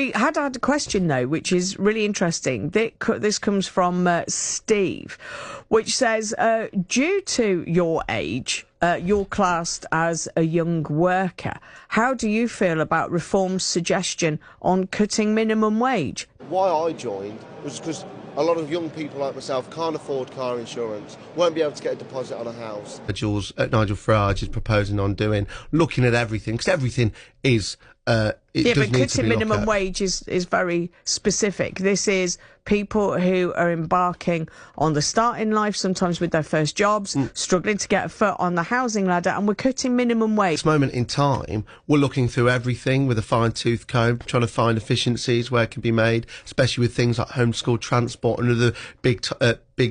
We had a question, though, which is really interesting. This comes from Steve, which says, due to your age, you're classed as a young worker. How do you feel about Reform's suggestion on cutting minimum wage? Why I joined was because a lot of young people like myself can't afford car insurance, won't be able to get a deposit on a house. Nigel Farage is proposing on looking at everything, because everything is... but cutting minimum wage is very specific. This is people who are embarking on the start in life, sometimes with their first jobs, struggling to get a foot on the housing ladder, and we're cutting minimum wage. At this moment in time, we're looking through everything with a fine-tooth comb, trying to find efficiencies where it can be made, especially with things like homeschool transport and other big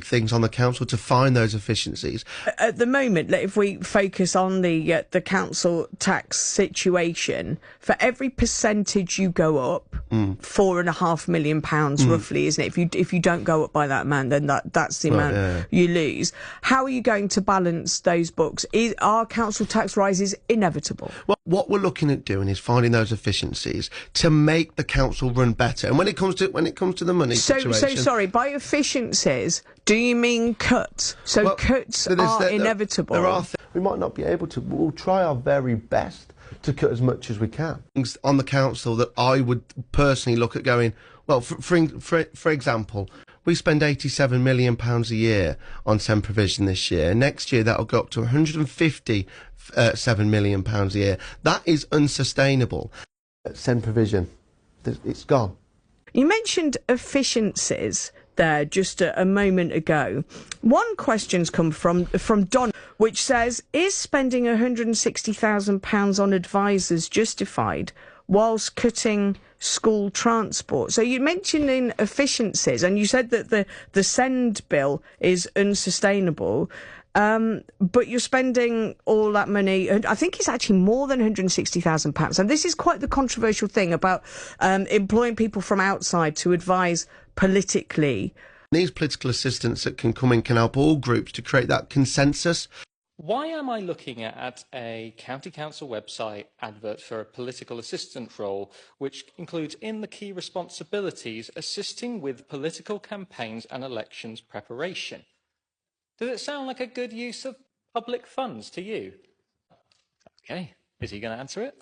things on the council to find those efficiencies. At the moment, if we focus on the council tax situation, for every percentage you go up, £4.5 million roughly, isn't it? If you don't go up by that amount, then that's the amount you lose. How are you going to balance those books? Are council tax rises inevitable? Well, what we're looking at doing is finding those efficiencies to make the council run better. And when it comes to the money situation... So sorry, by efficiencies, do you mean cuts? So cuts are inevitable. We might not be able to. We'll try our very best to cut as much as we can. Things on the council that I would personally look at going, well, for example, we spend £87 million a year on SEND provision this year. Next year, that'll go up to £157 million a year. That is unsustainable. SEND provision, it's gone. You mentioned efficiencies there just a moment ago. One question's come from Don, which says, is spending £160,000 on advisors justified whilst cutting school transport? So you mentioned in efficiencies, and you said that the SEND bill is unsustainable, but you're spending all that money, and I think it's actually more than £160,000. And this is quite the controversial thing about employing people from outside to advise politically. These political assistants that can come in can help all groups to create that consensus. Why am I looking at a county council website advert for a political assistant role, which includes in the key responsibilities assisting with political campaigns and elections preparation? Does it sound like a good use of public funds to you? Okay, is he going to answer it?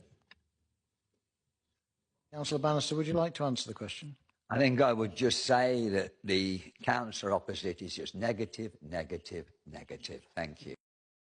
Councillor Bannister, would you like to answer the question? I think I would just say that the councillor opposite is just negative, negative, negative. Thank you.